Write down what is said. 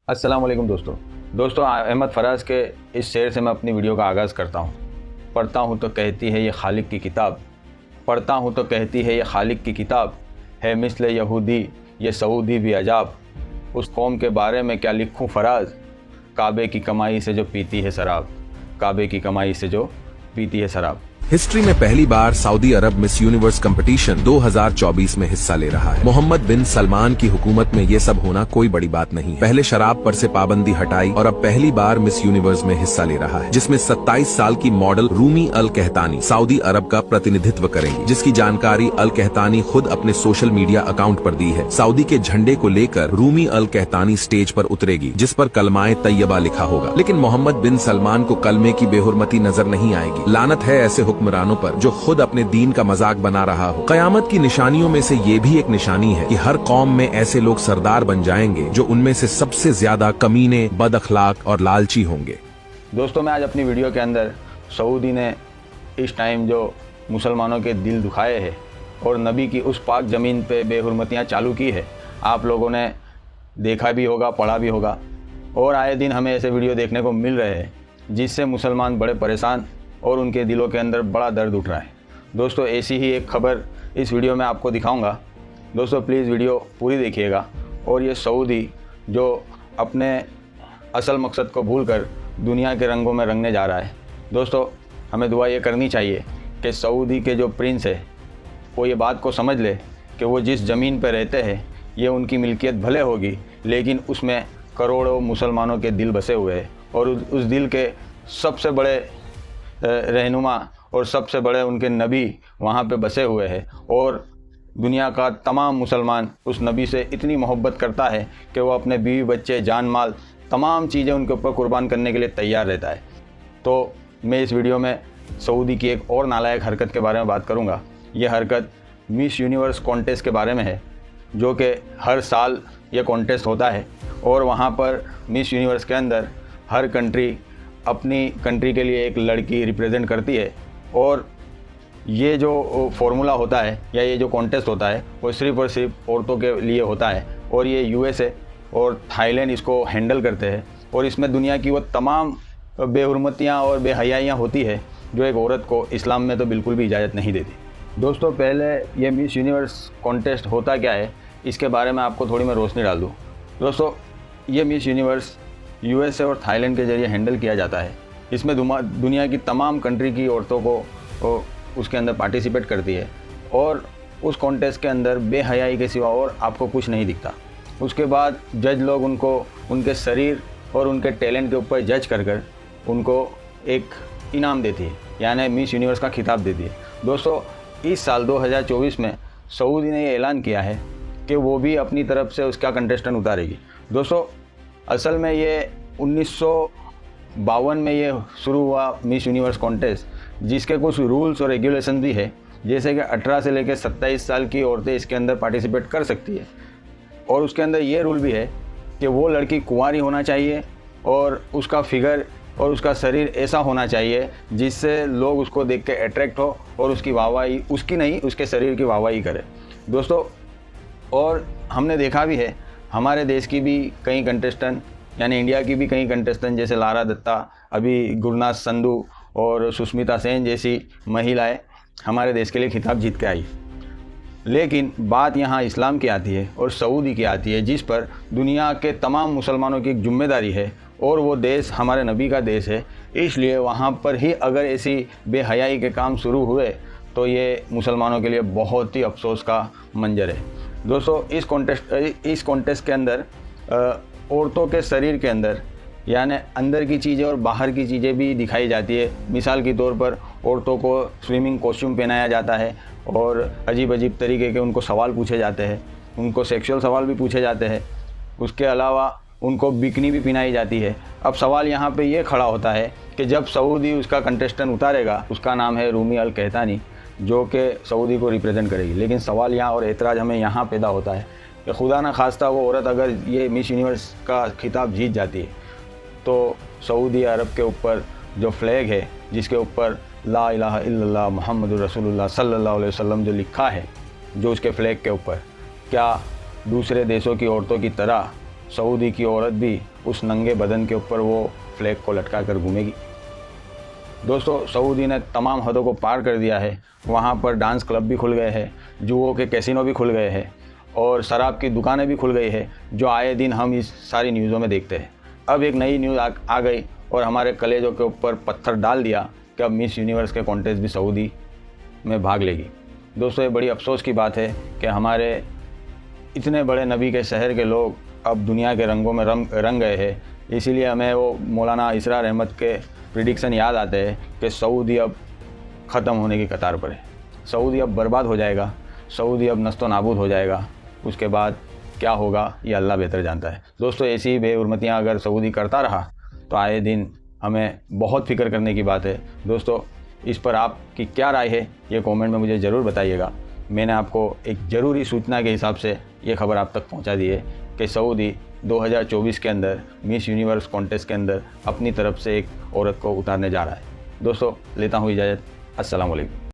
अस्सलाम वालेकुम दोस्तों अहमद फराज के इस शेर से मैं अपनी वीडियो का आगाज़ करता हूँ। पढ़ता हूँ तो कहती है ये खालिक की किताब, पढ़ता हूँ तो कहती है ये खालिक की किताब, है मिस्ल यहूदी ये सऊदी भी अजाब। उस कौम के बारे में क्या लिखूँ फराज, काबे की कमाई से जो पीती है शराब, काबे की कमाई से जो पीती है शराब। हिस्ट्री में पहली बार सऊदी अरब मिस यूनिवर्स कंपटीशन 2024 में हिस्सा ले रहा है। मोहम्मद बिन सलमान की हुकूमत में ये सब होना कोई बड़ी बात नहीं है। पहले शराब पर से पाबंदी हटाई और अब पहली बार मिस यूनिवर्स में हिस्सा ले रहा है, जिसमें 27 साल की मॉडल रूमी अल कहतानी सऊदी अरब का प्रतिनिधित्व करेंगी, जिसकी जानकारी अल कहतानी खुद अपने सोशल मीडिया अकाउंट पर दी है। सऊदी के झंडे को लेकर रूमी अल कहतानी स्टेज पर उतरेगी, जिस पर कलमाए तैयबा लिखा होगा। लेकिन मोहम्मद बिन सलमान को कलमे की बेहुरमती नजर नहीं आएगी। लानत है ऐसे हुक्मरानों पर जो खुद अपने दीन का मजाक बना रहा हो। कयामत की निशानियों में से ये भी एक निशानी है कि हर कौम में ऐसे लोग सरदार बन जाएंगे जो उनमें से सबसे ज्यादा कमीने, बद अखलाक और लालची होंगे। दोस्तों मैं आज अपनी वीडियो के अंदर सऊदी ने इस टाइम जो मुसलमानों के दिल दुखाए हैं और नबी की उस पाक ज़मीन पे बेहुरमतियाँ चालू की है, आप लोगों ने देखा भी होगा, पढ़ा भी होगा और आए दिन हमें ऐसे वीडियो देखने को मिल रहे हैं जिससे मुसलमान बड़े परेशान और उनके दिलों के अंदर बड़ा दर्द उठ रहा है। दोस्तों ऐसी ही एक खबर इस वीडियो में आपको दिखाऊंगा। दोस्तों प्लीज़ वीडियो पूरी देखिएगा। और ये सऊदी जो अपने असल मकसद को भूलकर दुनिया के रंगों में रंगने जा रहा है। दोस्तों हमें दुआ ये करनी चाहिए कि सऊदी के जो प्रिंस है वो ये बात को समझ ले कि वो जिस ज़मीन पर रहते हैं ये उनकी मिल्कियत भले होगी, लेकिन उसमें करोड़ों मुसलमानों के दिल बसे हुए हैं और उस दिल के सबसे बड़े रहनुमा और सबसे बड़े उनके नबी वहाँ पे बसे हुए हैं और दुनिया का तमाम मुसलमान उस नबी से इतनी मोहब्बत करता है कि वो अपने बीवी बच्चे, जान माल, तमाम चीज़ें उनके ऊपर कुर्बान करने के लिए तैयार रहता है। तो मैं इस वीडियो में सऊदी की एक और नालायक हरकत के बारे में बात करूँगा। ये हरकत मिस यूनिवर्स कॉन्टेस्ट के बारे में है, जो कि हर साल ये कॉन्टेस्ट होता है और वहाँ पर मिस यूनिवर्स के अंदर हर कंट्री अपनी कंट्री के लिए एक लड़की रिप्रेजेंट करती है और ये जो फॉर्मूला होता है या ये जो कॉन्टेस्ट होता है वो सिर्फ़ और सिर्फ औरतों के लिए होता है और ये यूएसए और थाईलैंड इसको हैंडल करते हैं और इसमें दुनिया की वो तमाम बेहुरमतियाँ और बेहयाइयाँ होती है जो एक औरत को इस्लाम में तो बिल्कुल भी इजाज़त नहीं देती। दोस्तों पहले ये मिस यूनिवर्स कॉन्टेस्ट होता क्या है इसके बारे में आपको थोड़ी मैं रोशनी डाल दूँ। दोस्तों ये मिस यूनिवर्स यूएसए और थाईलैंड के ज़रिए हैंडल किया जाता है। इसमें दुनिया की तमाम कंट्री की औरतों को उसके अंदर पार्टिसिपेट करती है और उस कॉन्टेस्ट के अंदर बेहयाई के सिवा और आपको कुछ नहीं दिखता। उसके बाद जज लोग उनको उनके शरीर और उनके टैलेंट के ऊपर जज कर उनको एक इनाम देती है, यानी मिस यूनिवर्स का खिताब देती है। दोस्तों इस साल 2024 में सऊदी ने ये ऐलान किया है कि वो भी अपनी तरफ से उसका कंटेस्टेंट उतारेगी। दोस्तों असल में ये 1952 में ये शुरू हुआ मिस यूनिवर्स कॉन्टेस्ट, जिसके कुछ रूल्स और रेगुलेशन भी है, जैसे कि 18 से लेकर 27 साल की औरतें इसके अंदर पार्टिसिपेट कर सकती है और उसके अंदर ये रूल भी है कि वो लड़की कुंवारी होना चाहिए और उसका फिगर और उसका शरीर ऐसा होना चाहिए जिससे लोग उसको देख के अट्रैक्ट हो और उसकी वाहवाही, उसकी नहीं उसके शरीर की वाहवाही करे। दोस्तों और हमने देखा भी है हमारे देश की भी कई कंटेस्टेंट यानी इंडिया की भी कई कंटेस्टेंट जैसे लारा दत्ता, अभी गुरनाथ संधू और सुष्मिता सेन जैसी महिलाएं हमारे देश के लिए खिताब जीत के आई। लेकिन बात यहाँ इस्लाम की आती है और सऊदी की आती है, जिस पर दुनिया के तमाम मुसलमानों की एक जिम्मेदारी है और वो देश हमारे नबी का देश है। इसलिए वहाँ पर ही अगर ऐसी बेहयाई के काम शुरू हुए तो ये मुसलमानों के लिए बहुत ही अफसोस का मंजर है। दोस्तों इस कॉन्टेस्ट के अंदर औरतों के शरीर के अंदर यानी अंदर की चीज़ें और बाहर की चीज़ें भी दिखाई जाती है। मिसाल के तौर पर औरतों को स्विमिंग कॉस्ट्यूम पहनाया जाता है और अजीब अजीब तरीके के उनको सवाल पूछे जाते हैं, उनको सेक्सुअल सवाल भी पूछे जाते हैं। उसके अलावा उनको बिकनी भी पहनाई जाती है। अब सवाल यहाँ पे ये खड़ा होता है कि जब सऊदी उसका कंटेस्टेंट उतारेगा, उसका नाम है रूमी अल कहतानी, जो कि सऊदी को रिप्रेजेंट करेगी, लेकिन सवाल यहाँ और एतराज़ हमें यहाँ पैदा होता है कि खुदा न खास्ता वो औरत अगर ये मिस यूनिवर्स का खिताब जीत जाती है तो सऊदी अरब के ऊपर जो फ्लैग है जिसके ऊपर ला इलाहा इल्लल्लाह मुहम्मदुर रसूलुल्लाह सल्लल्लाहु अलैहि वसल्लम जो लिखा है, जो उसके फ्लैग के ऊपर, क्या दूसरे देशों की औरतों की तरह सऊदी की औरत भी उस नंगे बदन के ऊपर वो फ्लैग को लटका कर घूमेगी। दोस्तों, सऊदी ने तमाम हदों को पार कर दिया है। वहाँ पर डांस क्लब भी खुल गए हैं, जुओं के कैसीनो भी खुल गए हैं और शराब की दुकानें भी खुल गई है, जो आए दिन हम इस सारी न्यूज़ों में देखते हैं। अब एक नई न्यूज़ आ गई और हमारे कलेजों के ऊपर पत्थर डाल दिया कि अब मिस यूनिवर्स के कॉन्टेस्ट भी सऊदी में भाग लेगी। दोस्तों, ये बड़ी अफसोस की बात है कि हमारे इतने बड़े नबी के शहर के लोग अब दुनिया के रंगों में रंग गए हैं। इसीलिए हमें वो मौलाना इसरार अहमद के प्रिडिक्शन याद आते हैं कि सऊदी अब ख़त्म होने की कतार पर है, सऊदी अब बर्बाद हो जाएगा, सऊदी अब नस्तो नाबूद हो जाएगा। उसके बाद क्या होगा ये अल्लाह बेहतर जानता है। दोस्तों, ऐसी ही बेहुरमतियाँ अगर सऊदी करता रहा तो आए दिन हमें बहुत फिक्र करने की बात है। दोस्तों, इस पर आपकी क्या राय है ये कमेंट में मुझे ज़रूर बताइएगा। मैंने आपको एक ज़रूरी सूचना के हिसाब से ये खबर आप तक पहुंचा दी है कि सऊदी 2024 के अंदर मिस यूनिवर्स कॉन्टेस्ट के अंदर अपनी तरफ से एक औरत को उतारने जा रहा है। दोस्तों, लेता हूँ इजाज़त। अस्सलाम वालेकुम।